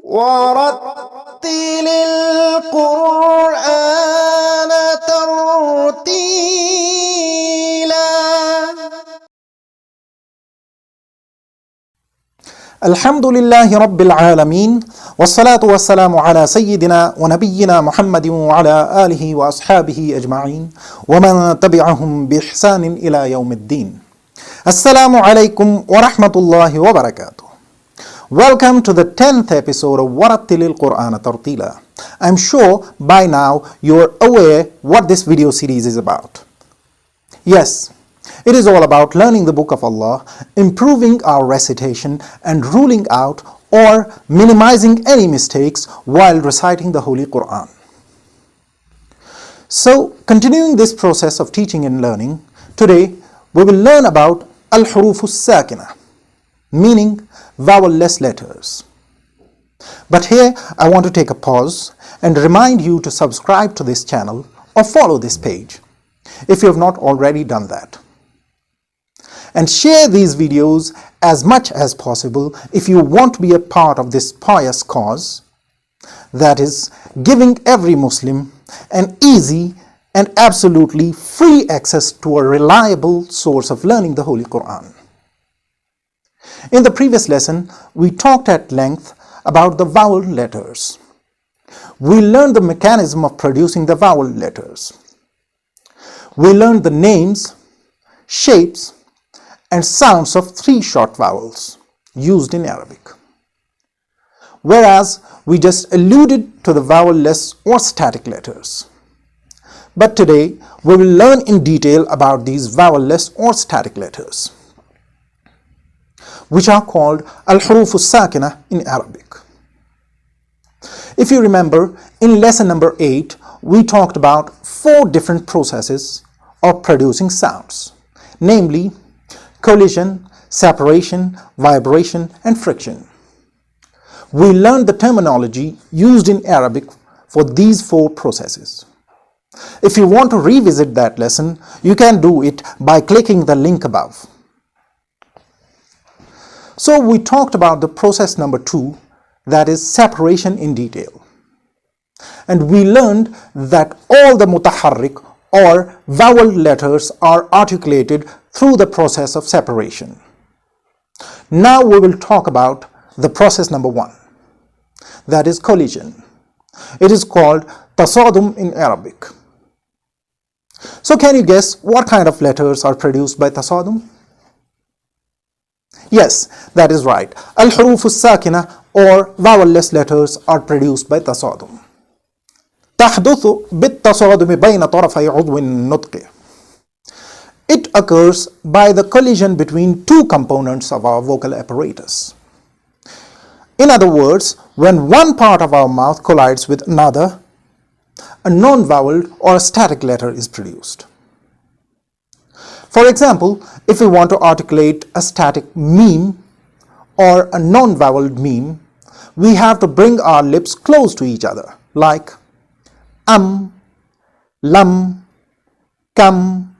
ورتل القرآن ترتيلا. الحمد لله رب العالمين، والصلاة والسلام على سيدنا ونبينا محمد وعلى آله وأصحابه أجمعين ومن تبعهم بإحسان إلى يوم الدين. Assalam-u-Alaykum wa rahmatullahi wa barakatuh. Welcome to the 10th episode of ورتل القرآن ترتيلا. I'm sure by now you're aware what this video series is about. Yes, it is all about learning the book of Allah, improving our recitation, and ruling out or minimizing any mistakes while reciting the Holy Qur'an. So, continuing this process of teaching and learning, today we will learn about الحروف الساكنه, meaning vowel-less letters. But here I want to take a pause and remind you to subscribe to this channel or follow this page if you have not already done that. And share these videos as much as possible if you want to be a part of this pious cause, that is, giving every Muslim an easy and absolutely free access to a reliable source of learning the Holy Qur'an. In the previous lesson, we talked at length about the vowel letters. We learned the mechanism of producing the vowel letters. We learned the names, shapes, and sounds of 3 short vowels used in Arabic. Whereas we just alluded to the vowel-less or static letters. But today we will learn in detail about these vowel-less or static letters, which are called الحروف الساكنه in Arabic. If you remember, in lesson number 8 we talked about 4 different processes of producing sounds, namely collision, separation, vibration, and friction. We learned the terminology used in Arabic for these 4 processes. If you want to revisit that lesson, you can do it by clicking the link above. So we talked about the process number 2, that is separation, in detail. And we learned that all the mutaharrik or vowel letters are articulated through the process of separation. Now we will talk about the process number 1, that is collision. It is called tasadum in Arabic. So can you guess what kind of letters are produced by tasadum? Yes, that is right. الحروف الساكنة or vowel-less letters are produced by tasadum. تحدث بالتصادم بين طرفي عضو النطق. It occurs by the collision between 2 components of our vocal apparatus. In other words, when one part of our mouth collides with another, a non-vowelled or a static letter is produced. For example, if we want to articulate a static meme or a non-vowelled meme, we have to bring our lips close to each other, like lam, kam,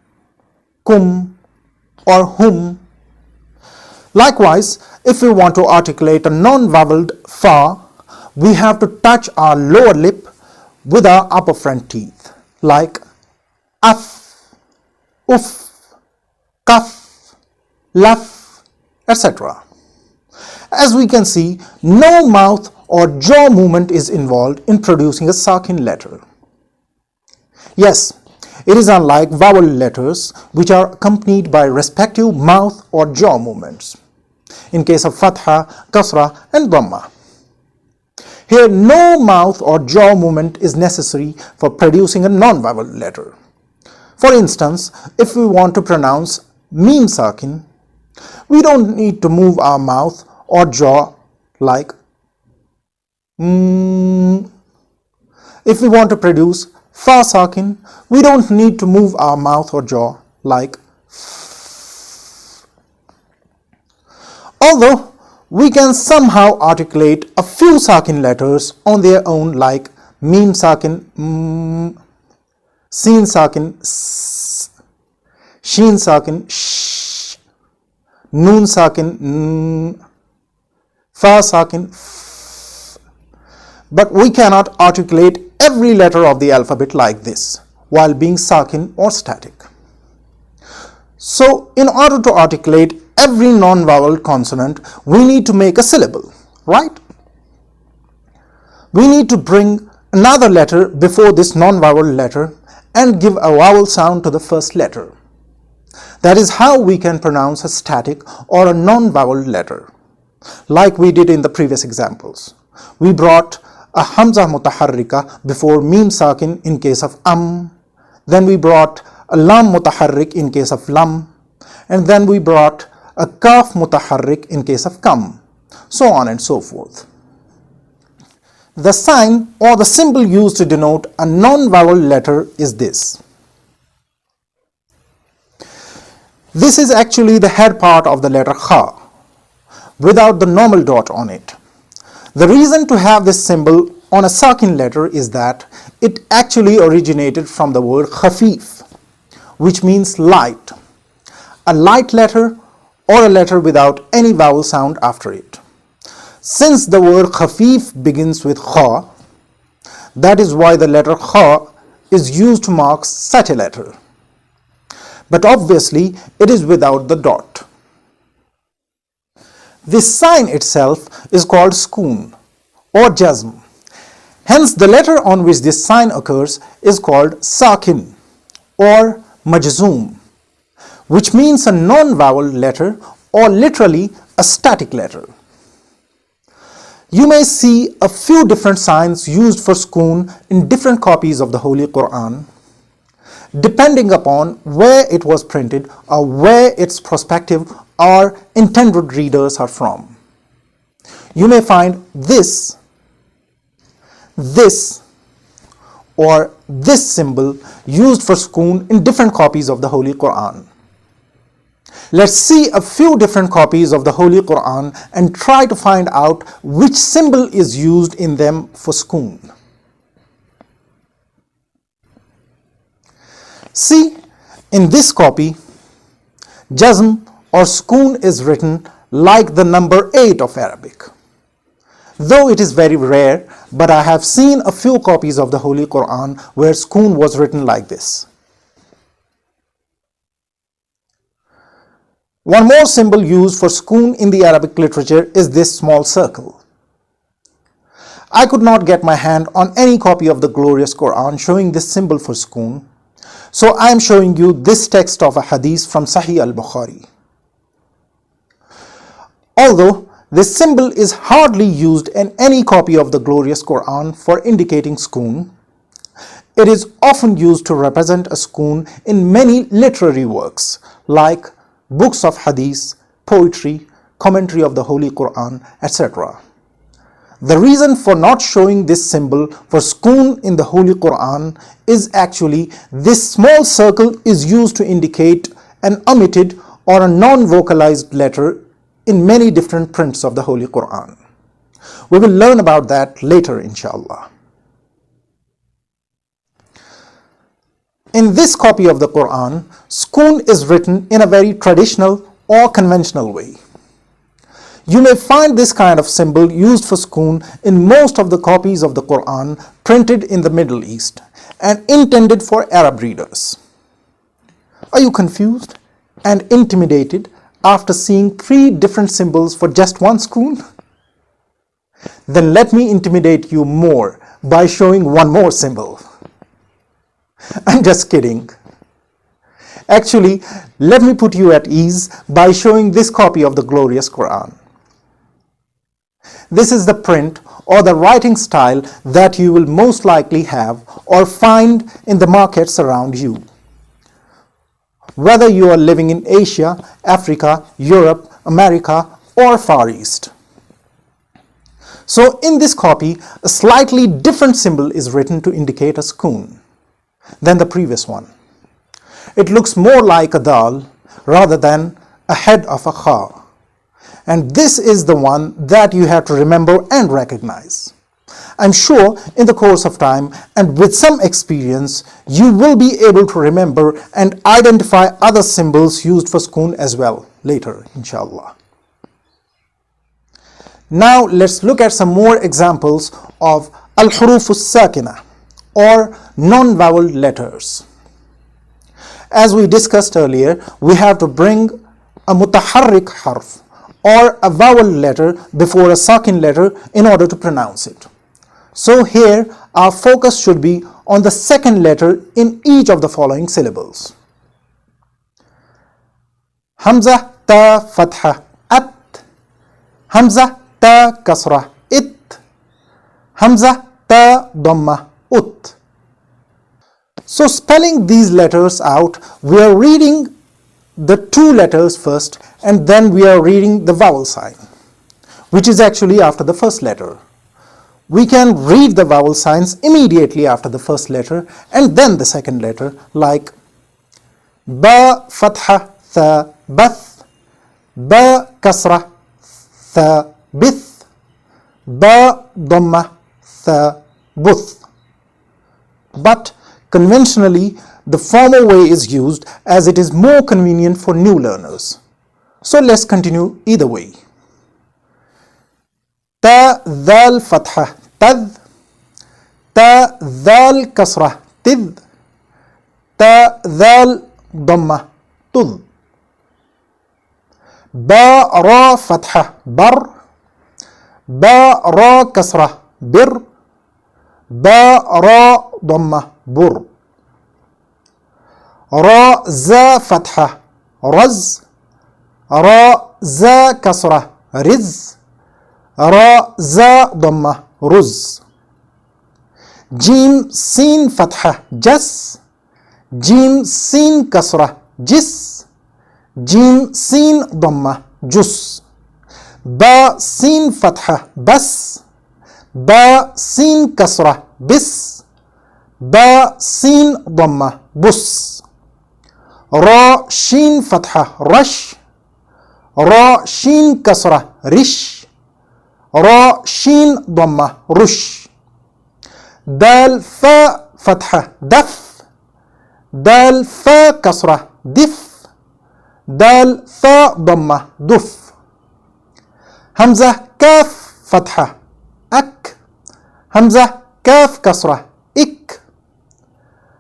kum, or hum. Likewise, if we want to articulate a non-vowelled fa, we have to touch our lower lip with our upper front teeth, like af, uf, kaf, laf, etc. As we can see, no mouth or jaw movement is involved in producing a Saakin letter. Yes, it is unlike vowel letters, which are accompanied by respective mouth or jaw movements, in case of fatha, kasra, and dhamma. Here, no mouth or jaw movement is necessary for producing a non-vowel letter. For instance, if we want to pronounce meme Saakin, we don't need to move our mouth or jaw like If we want to produce fa Saakin, we don't need to move our mouth or jaw like Although we can somehow articulate a few Saakin letters on their own, like Meme Saakin, Sin Saakin, Sheen Saakin, Sh, Noon Saakin, Fa Saakin, F. but we cannot articulate every letter of the alphabet like this while being Saakin or static. So in order to articulate every non-vowel consonant, we need to make a syllable, right? We need to bring another letter before this non-vowel letter and give a vowel sound to the first letter. That is how we can pronounce a static or a non-vowel letter, like we did in the previous examples. We brought a hamza mutaharrika before mim sakin in case of then we brought a lam mutaharrik in case of lam, and then we brought a kaf mutaharrik in case of kam, so on and so forth. The sign or the symbol used to denote a non-vowel letter is this. This is actually the head part of the letter kha, without the normal dot on it. The reason to have this symbol on a Saakin letter is that it actually originated from the word khafif, which means light, a light letter or a letter without any vowel sound after it. Since the word khafif begins with kha, that is why the letter kha is used to mark such a letter. But obviously it is without the dot. This sign itself is called sukoon or jazm. Hence the letter on which this sign occurs is called Saakin or majzoom, which means a non-vowel letter or literally a static letter. You may see a few different signs used for sukoon in different copies of the Holy Qur'an, depending upon where it was printed or where its prospective or intended readers are from. You may find this, or this symbol used for sukoon in different copies of the Holy Qur'an. Let's see a few different copies of the Holy Qur'an and try to find out which symbol is used in them for sukoon. See, in this copy, jazm or sukoon is written like the number 8 of Arabic. Though it is very rare, but I have seen a few copies of the Holy Qur'an where sukoon was written like this. One more symbol used for sukoon in the Arabic literature is this small circle. I could not get my hand on any copy of the glorious Qur'an showing this symbol for sukoon, so I am showing you this text of a hadith from Sahih al-Bukhari. Although this symbol is hardly used in any copy of the glorious Qur'an for indicating sukoon, it is often used to represent a sukoon in many literary works like books of hadith, poetry, commentary of the Holy Qur'an, etc. The reason for not showing this symbol for sukoon in the Holy Qur'an is actually this small circle is used to indicate an omitted or a non-vocalized letter in many different prints of the Holy Qur'an. We will learn about that later, inshallah. In this copy of the Qur'an, sukoon is written in a very traditional or conventional way. You may find this kind of symbol used for sukoon in most of the copies of the Qur'an printed in the Middle East and intended for Arab readers. Are you confused and intimidated after seeing 3 different symbols for just one sukoon? Then let me intimidate you more by showing one more symbol. I'm just kidding. Actually, let me put you at ease by showing this copy of the glorious Qur'an. This is the print or the writing style that you will most likely have or find in the markets around you, whether you are living in Asia, Africa, Europe, America, or Far East. So in this copy, a slightly different symbol is written to indicate a sukoon than the previous one. It looks more like a dal rather than a head of a kha. And this is the one that you have to remember and recognize. I'm sure in the course of time and with some experience, you will be able to remember and identify other symbols used for sukoon as well later, inshallah. Now let's look at some more examples of الحروف الساكنه or non-vowelled letters. As we discussed earlier, we have to bring a mutaharrik harf or a vowel letter before a Saakin letter in order to pronounce it. So here our focus should be on the second letter in each of the following syllables. Hamza ta fatha at, Hamza ta kasra it, Hamza ta dhamma ut. So spelling these letters out, we are reading the two letters first and then we are reading the vowel sign, which is actually after the first letter. We can read the vowel signs immediately after the first letter and then the second letter, like ba fatha tha bath, ba kasra tha bith, ba dhamma tha buth. But conventionally, the former way is used as it is more convenient for new learners. So let's continue either way. Ta dhal fatha tad, ta dhal kasra tid, ta dhal dhamma tud. Ba ra fatha bar, ba ra kasra bir, ba ra dhamma bur. Ra za fatha raz, ra za kasra riz, ra za dhamma ruz. Jim sin fatha jas, jim sin kasra jis, jim sin dhamma jus. Ba sin fatha bas, ba sin kasra bis, ba sin dhamma bus. Ra shin fatha rash, ra shin kasra rish, ra shin dhamma rush. Dal fa fatha daf, dal fa kasra dif, dal fa dhamma duf. Hamza kaf fatha ak, Hamza kaf kasra ik,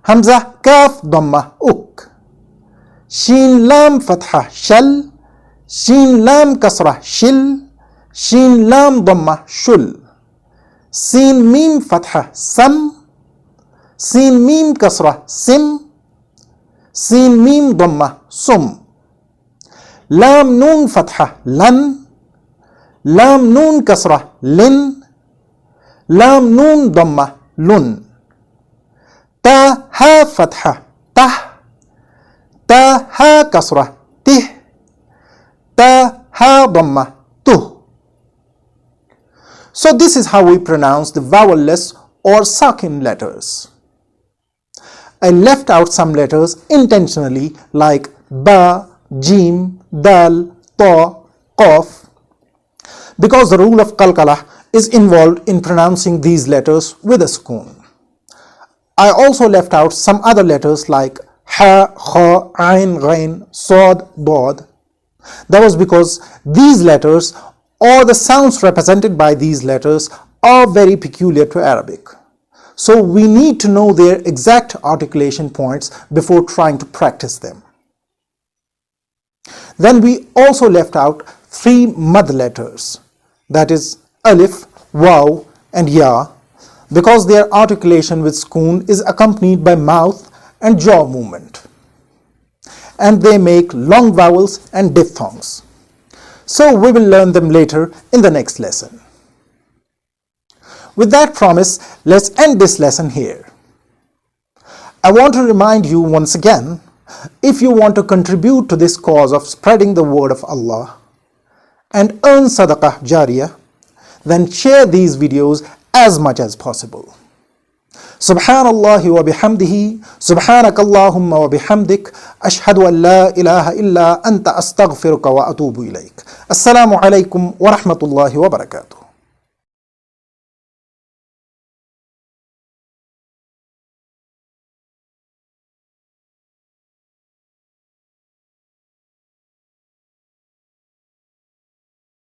Hamza kaf dhamma uk. Shin lam fatha shal, Shin lam kasra shil, Shin lam dhamma shul. Sin mim fatha sam, Sin mim kasra sim, Sin mim dhamma sum. Lam nun fatha lan, Lam nun kasra lin, Lam nun dhamma lun. Ta ha fatha tah, Ta ha kasra tih, Ta ha dhamma tuh. So this is how we pronounce the vowelless or Saakin letters. I left out some letters intentionally, like ba, jim, dal, ta, qaf, because the rule of qalqalah is involved in pronouncing these letters with a sukoon. I also left out some other letters like ha, kha, ain, ghain, sad, dad. That was because these letters or the sounds represented by these letters are very peculiar to Arabic. So we need to know their exact articulation points before trying to practice them. Then we also left out 3 mad letters, that is alif, waw and ya, because their articulation with sukoon is accompanied by mouth and jaw movement, and they make long vowels and diphthongs. So we will learn them later in the next lesson. With that promise, let's end this lesson here. I want to remind you once again, if you want to contribute to this cause of spreading the word of Allah and earn sadaqah jariyah, then share these videos as much as possible. Subhanallahi wa bihamdihi, subhanakallahumma wa bihamdik, ashhadu an la ilaha illa anta astaghfiruka wa atubu ilayk. Assalamu-Alaykum wa rahmatullahi wa barakatuh.